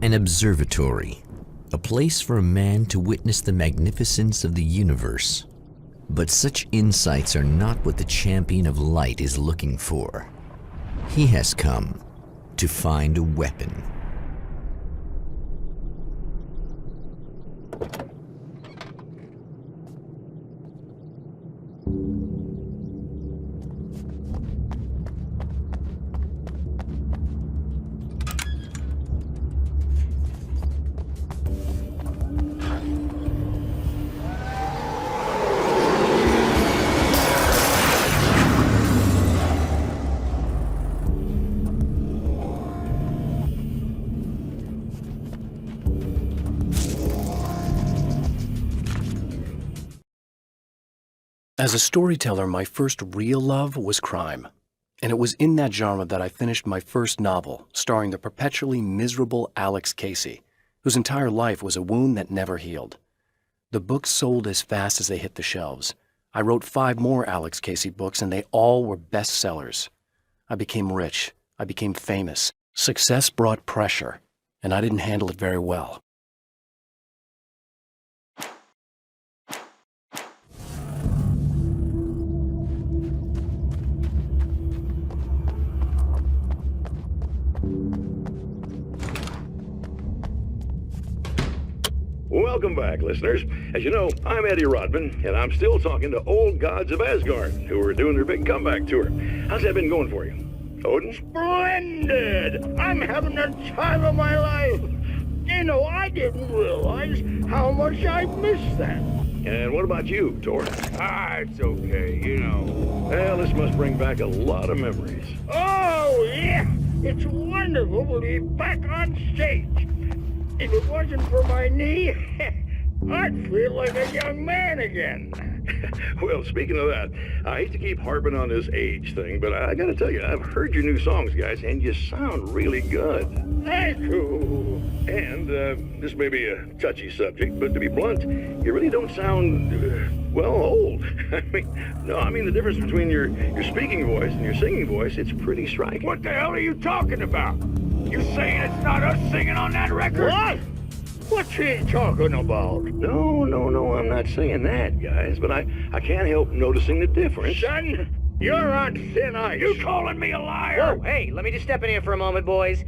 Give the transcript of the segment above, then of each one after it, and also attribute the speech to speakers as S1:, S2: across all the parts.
S1: An observatory, a place for a man to witness the magnificence of the universe. But such insights are not what the champion of light is looking for. He has come to find a weapon.
S2: As a storyteller, my first real love was crime. And it was in that genre that I finished my first novel, starring the perpetually miserable Alex Casey, whose entire life was a wound that never healed. The books sold as fast as they hit the shelves. I wrote 5 more Alex Casey books, and they all were bestsellers. I became rich. I became famous. Success brought pressure, and I didn't handle it very well.
S3: Welcome back, listeners. As you know, I'm Eddie Rodman, and I'm still talking to old gods of Asgard, who are doing their big comeback tour. How's that been going for you? Odin?
S4: Splendid! I'm having the time of my life. You know, I didn't realize how much I missed that.
S3: And what about you, Thor?
S4: It's okay, you know.
S3: Well, this must bring back a lot of memories.
S4: Oh, yeah! It's wonderful to be back on stage. If it wasn't for my knee, I'd feel like a young man again.
S3: Well, speaking of that, I hate to keep harping on this age thing, but I gotta tell you, I've heard your new songs, guys, and you sound really good.
S4: Thank you.
S3: And this may be a touchy subject, but to be blunt, you really don't sound, old. I mean the difference between your speaking voice and your singing voice, it's pretty striking.
S4: What the hell are you talking about? You saying it's not us singing on that record? What? What's he talking about?
S3: No, I'm not saying that, guys, but I can't help noticing the difference.
S4: Son, you're on thin ice. You calling me a liar?
S5: Whoa, hey, let me just step in here for a moment, boys.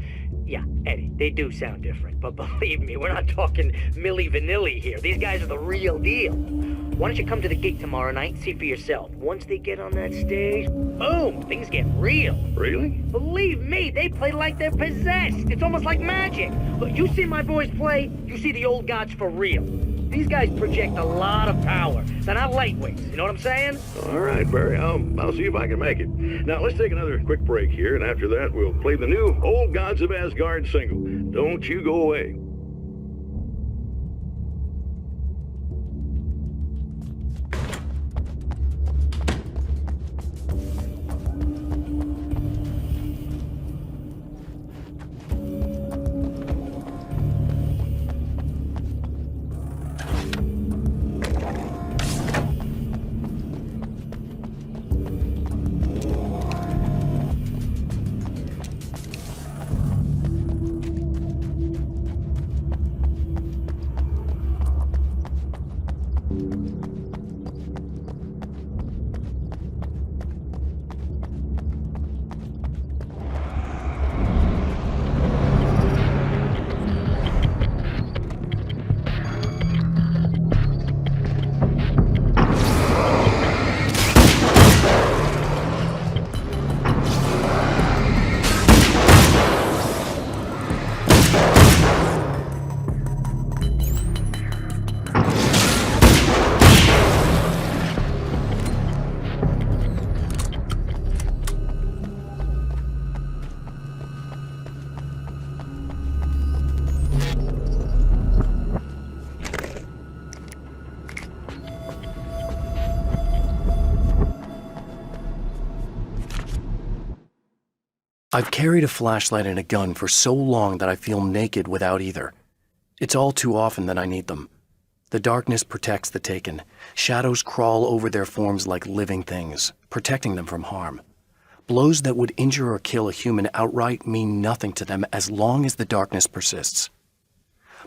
S5: Yeah, Eddie, they do sound different, but believe me, we're not talking Milli Vanilli here. These guys are the real deal. Why don't you come to the gig tomorrow night and see for yourself? Once they get on that stage, boom, things get real.
S3: Really?
S5: Believe me, they play like they're possessed. It's almost like magic. Look, you see my boys play, you see the old gods for real. These guys project a lot of power. They're not lightweights, you know what I'm saying?
S3: All right, Barry, I'll see if I can make it. Now, let's take another quick break here, and after that, we'll play the new Old Gods of Asgard single. Don't you go away.
S2: I've carried a flashlight and a gun for so long that I feel naked without either. It's all too often that I need them. The darkness protects the taken. Shadows crawl over their forms like living things, protecting them from harm. Blows that would injure or kill a human outright mean nothing to them as long as the darkness persists.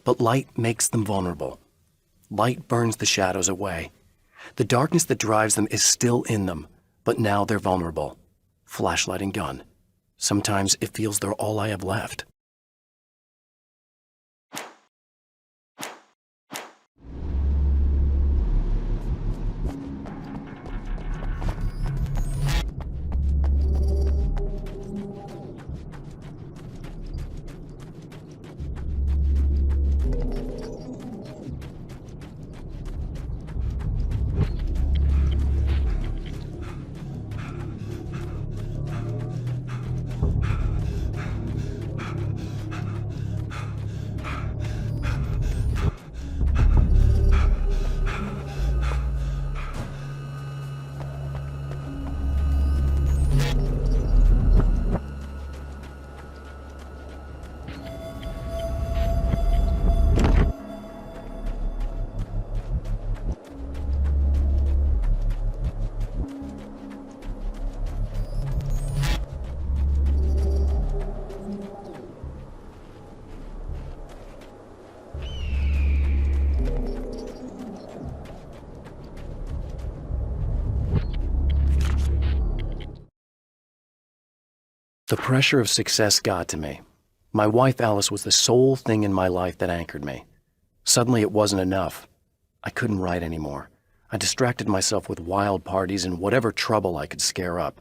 S2: but light makes them vulnerable. Light burns the shadows away. The darkness that drives them is still in them, but now they're vulnerable. Flashlight and gun. Sometimes it feels they're all I have left. The pressure of success got to me. My wife Alice was the sole thing in my life that anchored me. Suddenly it wasn't enough. I couldn't write anymore. I distracted myself with wild parties and whatever trouble I could scare up.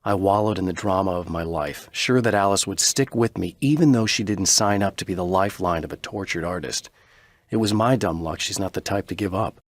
S2: I wallowed in the drama of my life, sure that Alice would stick with me even though she didn't sign up to be the lifeline of a tortured artist. It was my dumb luck she's not the type to give up.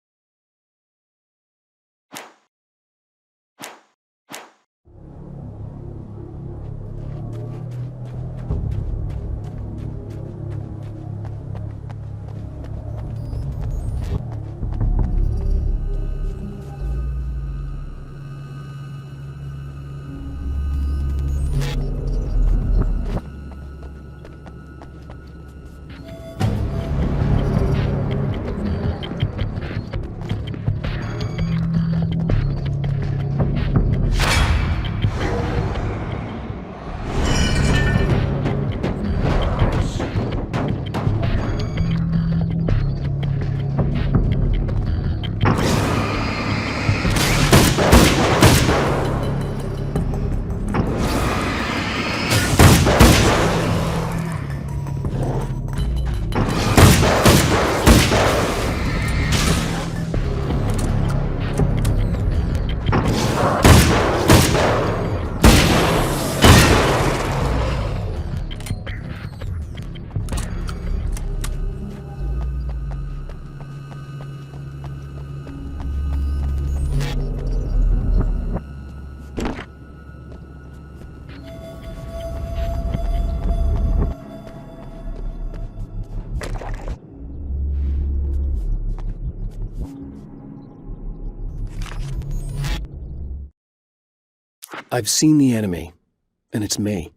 S2: I've seen the enemy, and it's me.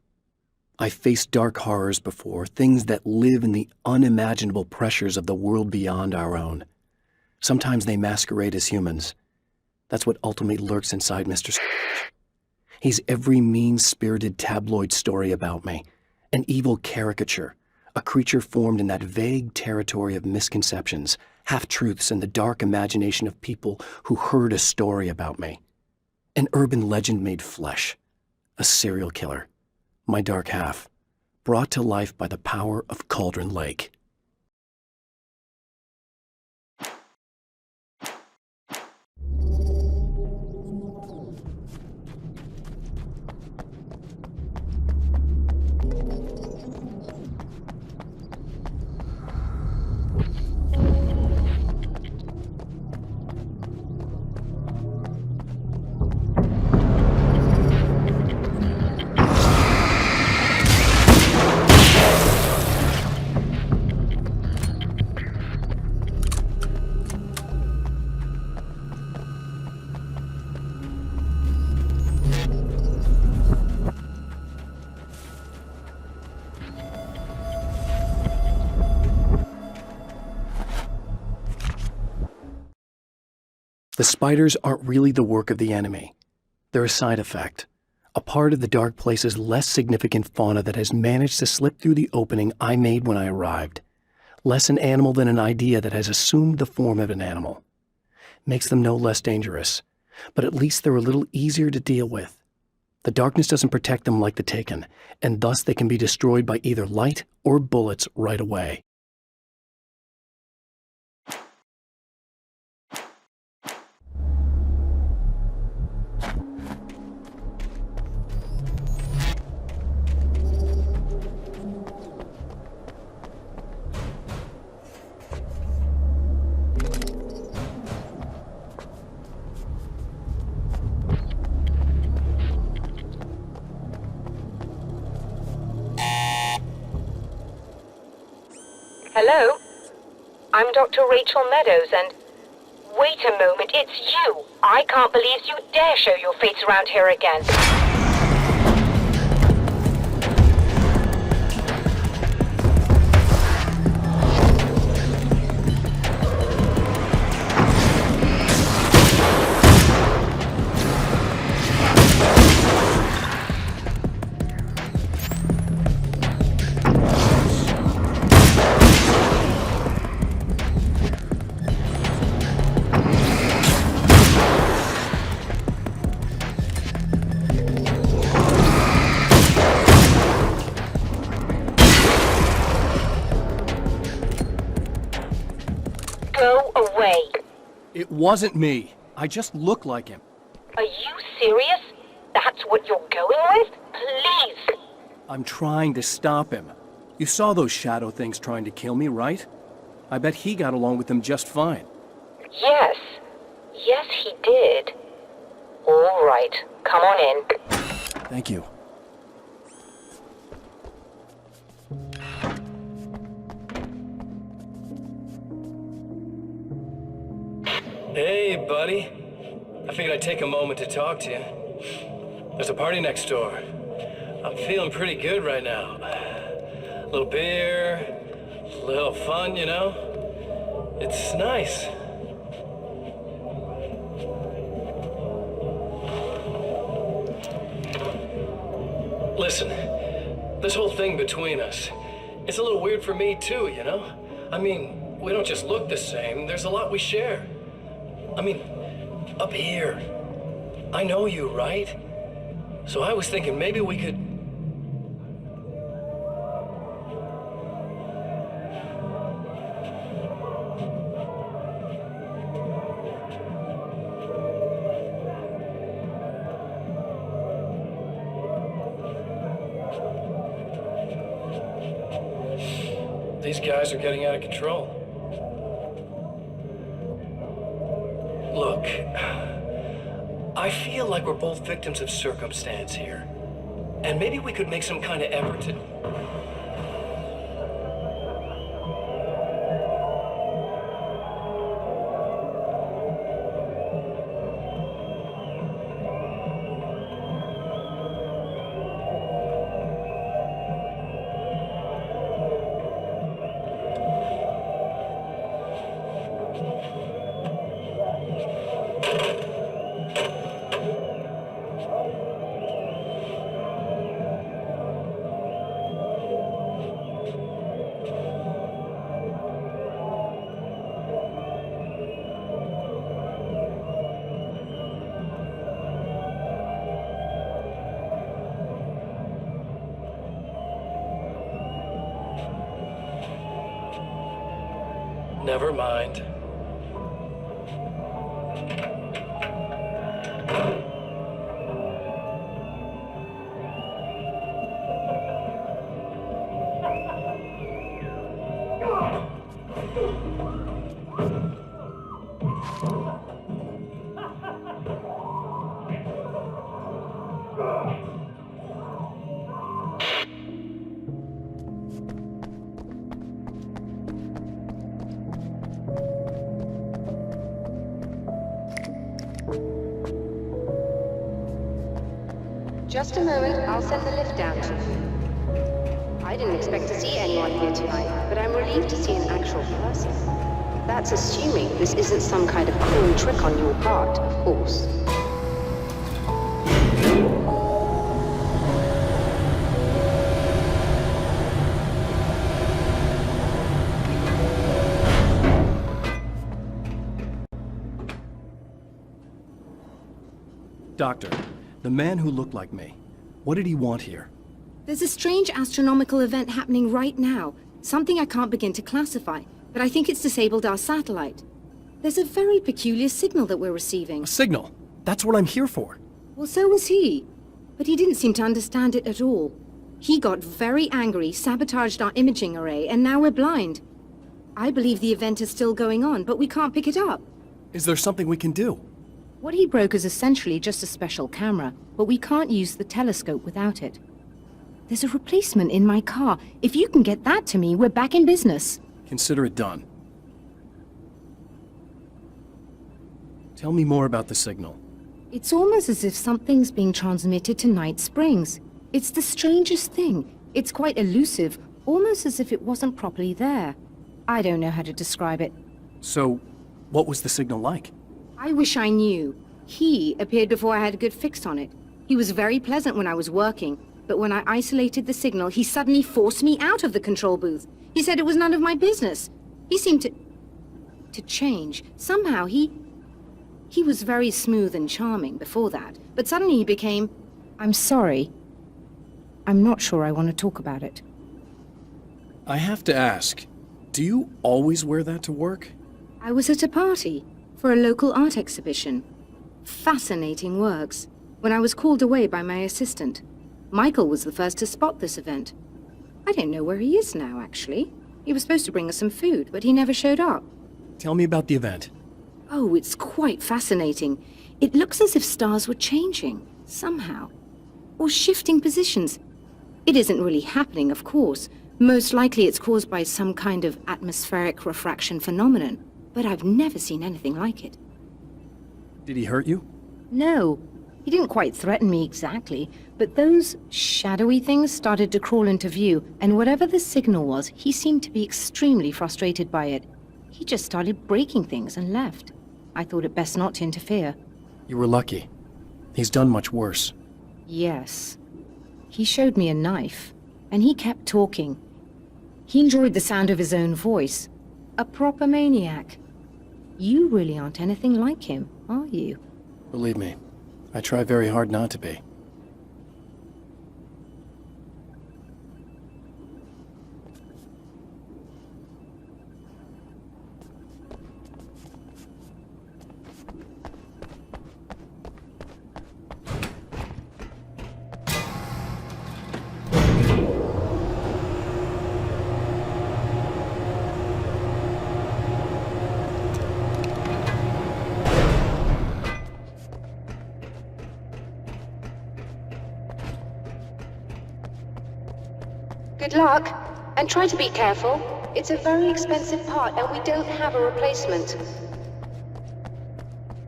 S2: I've faced dark horrors before, things that live in the unimaginable pressures of the world beyond our own. Sometimes they masquerade as humans. That's what ultimately lurks inside Mr. He's every mean-spirited tabloid story about me, an evil caricature, a creature formed in that vague territory of misconceptions, half-truths, and the dark imagination of people who heard a story about me. An urban legend made flesh, a serial killer, my dark half, brought to life by the power of Cauldron Lake. The spiders aren't really the work of the enemy. They're a side effect, a part of the dark place's less significant fauna that has managed to slip through the opening I made when I arrived. Less an animal than an idea that has assumed the form of an animal. Makes them no less dangerous, but at least they're a little easier to deal with. The darkness doesn't protect them like the Taken, and thus they can be destroyed by either light or bullets right away.
S6: Hello? I'm Dr. Rachel Meadows, and... Wait a moment, it's you! I can't believe you dare show your face around here again. Go away.
S2: It wasn't me. I just look like him.
S6: Are you serious? That's what you're going with? Please!
S2: I'm trying to stop him. You saw those shadow things trying to kill me, right? I bet he got along with them just fine.
S6: Yes. Yes, he did. All right. Come on in.
S2: Thank you.
S7: Hey, buddy. I figured I'd take a moment to talk to you. There's a party next door. I'm feeling pretty good right now. A little beer, a little fun, you know? It's nice. Listen, this whole thing between us, it's a little weird for me too, you know? I mean, we don't just look the same, there's a lot we share. I mean, up here, I know you, right? So I was thinking maybe we could... These guys are getting out of control. Look, I feel like we're both victims of circumstance here. And maybe we could make some kind of effort to... Never mind.
S6: Just a moment, I'll send the lift down to you. I didn't expect to see anyone here tonight, but I'm relieved to see an actual person. That's assuming this isn't some kind of cruel trick on your part, of course.
S2: Doctor, the man who looked like me, what did he want here?
S6: There's a strange astronomical event happening right now. Something I can't begin to classify, but I think it's disabled our satellite. There's a very peculiar signal that we're receiving.
S2: A signal. That's what I'm here for.
S6: Well, so was he. But he didn't seem to understand it at all. He got very angry, sabotaged our imaging array, and now we're blind. I believe the event is still going on, but we can't pick it up.
S2: Is there something we can do?
S6: What he broke is essentially just a special camera, but we can't use the telescope without it. There's a replacement in my car. If you can get that to me, we're back in business.
S2: Consider it done. Tell me more about the signal.
S6: It's almost as if something's being transmitted to Night Springs. It's the strangest thing. It's quite elusive, almost as if it wasn't properly there. I don't know how to describe it.
S2: So, what was the signal like?
S6: I wish I knew. He appeared before I had a good fix on it. He was very pleasant when I was working, but when I isolated the signal, he suddenly forced me out of the control booth. He said it was none of my business. He seemed to change. Somehow he was very smooth and charming before that, but suddenly he became... I'm sorry. I'm not sure I want to talk about it.
S2: I have to ask, do you always wear that to work?
S6: I was at a party for a local art exhibition. Fascinating works. When I was called away by my assistant. Michael was the first to spot this event. I don't know where he is now, actually. He was supposed to bring us some food, but he never showed up.
S2: Tell me about the event.
S6: Oh, it's quite fascinating. It looks as if stars were changing, somehow. Or shifting positions. It isn't really happening, of course. Most likely it's caused by some kind of atmospheric refraction phenomenon. But I've never seen anything like it.
S2: Did he hurt you?
S6: No. He didn't quite threaten me exactly, but those shadowy things started to crawl into view, and whatever the signal was, he seemed to be extremely frustrated by it. He just started breaking things and left. I thought it best not to interfere.
S2: You were lucky. He's done much worse.
S6: Yes. He showed me a knife, and he kept talking. He enjoyed the sound of his own voice. A proper maniac. You really aren't anything like him, are you?
S2: Believe me, I try very hard not to be.
S6: Good luck, and try to be careful. It's a very expensive part, and we don't have a replacement.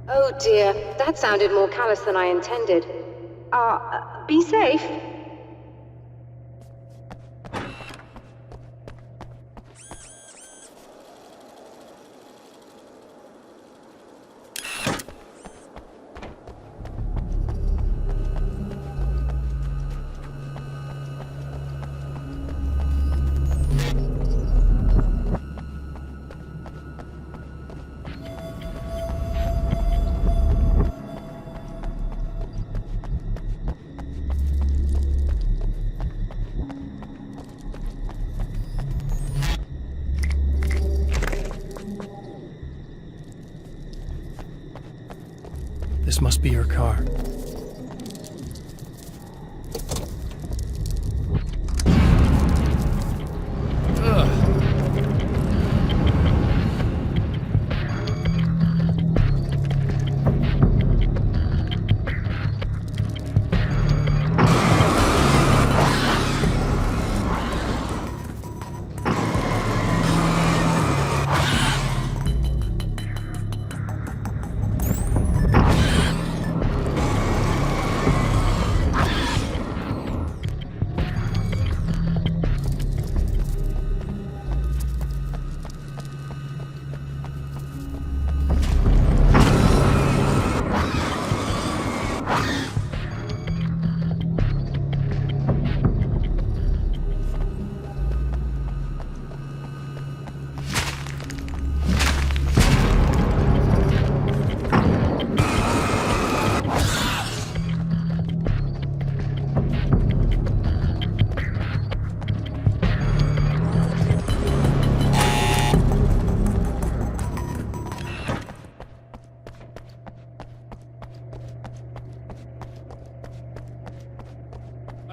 S6: Oh dear, that sounded more callous than I intended. Be safe.
S2: This must be your car.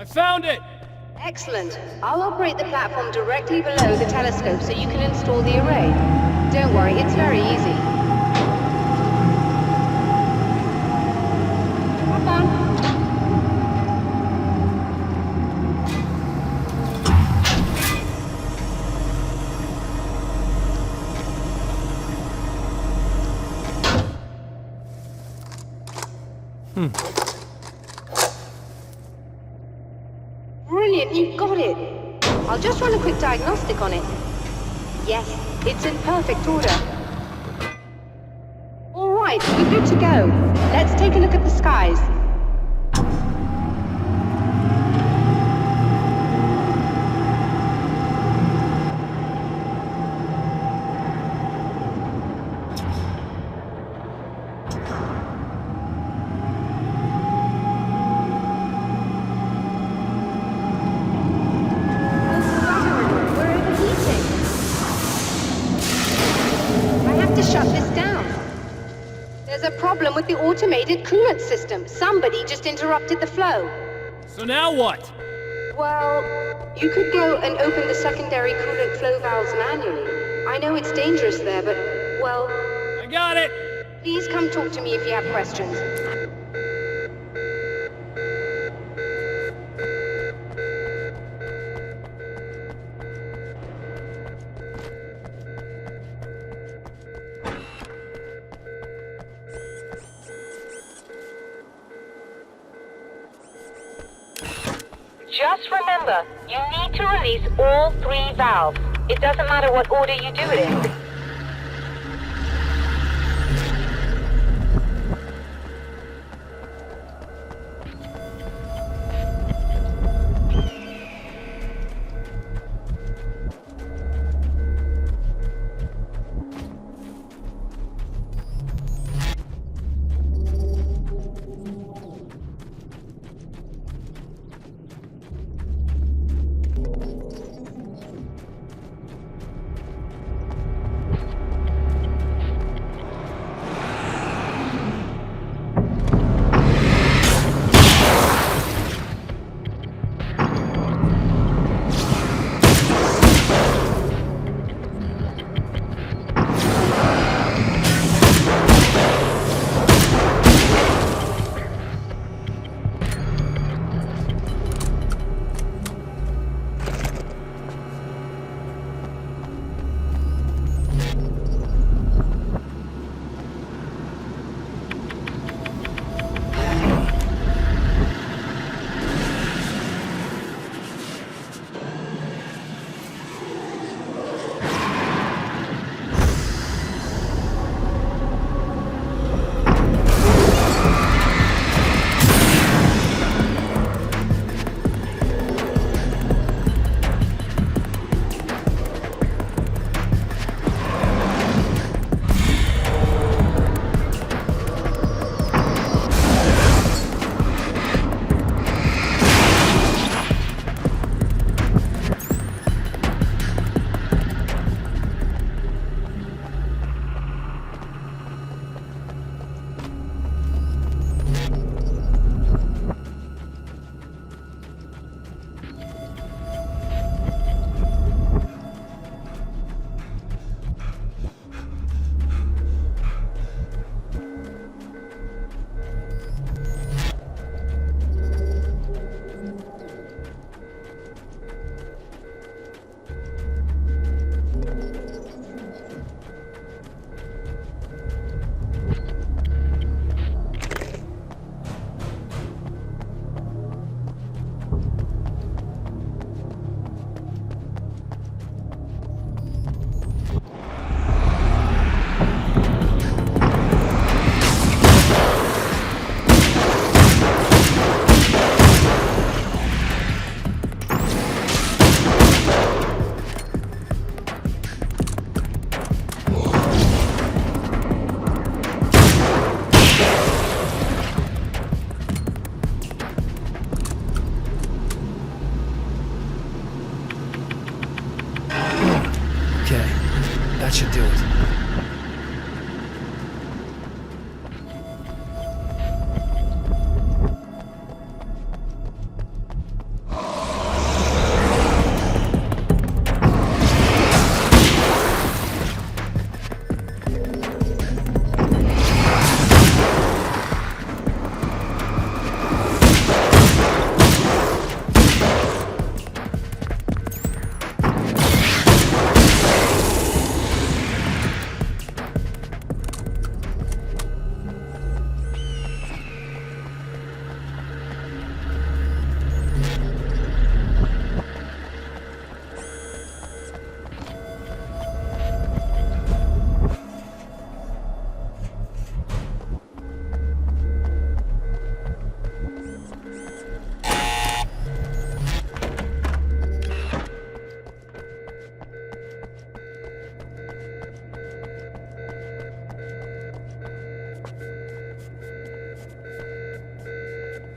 S8: I found it!
S6: Excellent. I'll operate the platform directly below the telescope so you can install the array. Don't worry, it's very easy. Hop on. Brilliant, you've got it. I'll just run a quick diagnostic on it. Yes, it's in perfect order. All right, we're good to go. Let's take a look at the skies. Problem with the automated coolant system. Somebody just interrupted the flow.
S8: So now what?
S6: Well, you could go and open the secondary coolant flow valves manually. I know it's dangerous there, but, well...
S8: I got it!
S6: Please come talk to me if you have questions.
S9: Just remember, you need to release all 3 valves. It doesn't matter what order you do it in.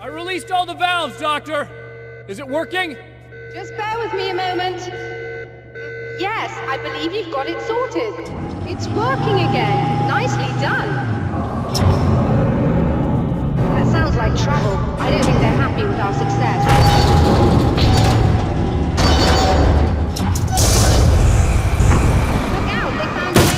S8: I released all the valves, Doctor! Is it working?
S6: Just bear with me a moment. Yes, I believe you've got it sorted. It's working again. Nicely done. That sounds like trouble. I don't think they're happy with our success. Look out, they found a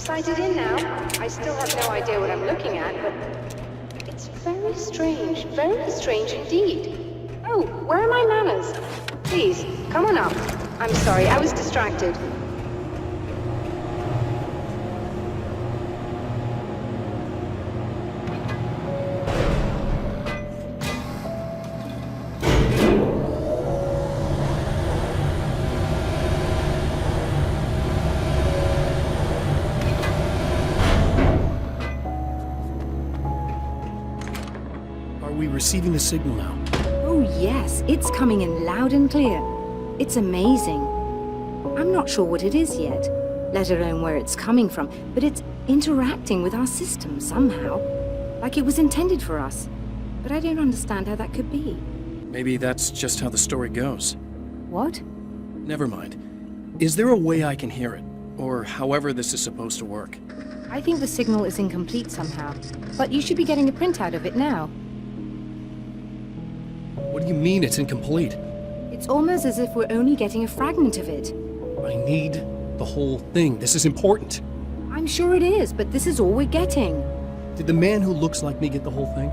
S6: sighted in now. I still have no idea what I'm looking at, but it's very strange indeed. Oh, where are my manners? Please, come on up. I'm sorry, I was distracted.
S2: Are we receiving the signal now?
S10: Oh yes, it's coming in loud and clear. It's amazing. I'm not sure what it is yet, let alone where it's coming from, but it's interacting with our system somehow, like it was intended for us. But I don't understand how that could be.
S2: Maybe that's just how the story goes.
S10: What?
S2: Never mind. Is there a way I can hear it? Or however this is supposed to work?
S10: I think the signal is incomplete somehow, but you should be getting a printout of it now.
S2: What do you mean it's incomplete?
S10: It's almost as if we're only getting a fragment of it.
S2: I need the whole thing. This is important.
S10: I'm sure it is, but this is all we're getting.
S2: Did the man who looks like me get the whole thing?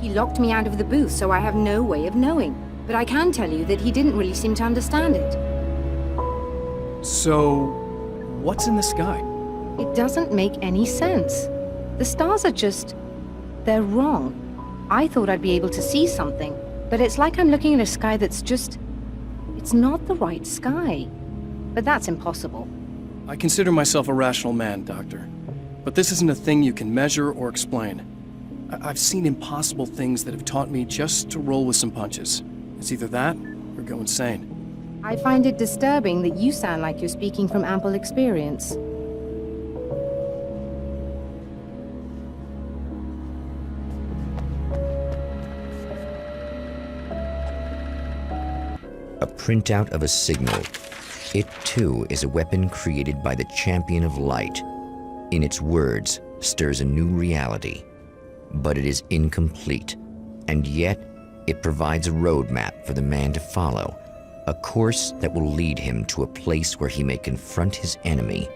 S10: He locked me out of the booth, so I have no way of knowing. But I can tell you that he didn't really seem to understand it.
S2: So, what's in the sky?
S10: It doesn't make any sense. The stars are just... they're wrong. I thought I'd be able to see something, but it's like I'm looking at a sky that's just... it's not the right sky. But that's impossible.
S2: I consider myself a rational man, Doctor. But this isn't a thing you can measure or explain. I've seen impossible things that have taught me just to roll with some punches. It's either that, or go insane.
S10: I find it disturbing that you sound like you're speaking from ample experience.
S1: A printout of a signal. It too is a weapon created by the Champion of Light. In its words, stirs a new reality. But it is incomplete, and yet it provides a roadmap for the man to follow, a course that will lead him to a place where he may confront his enemy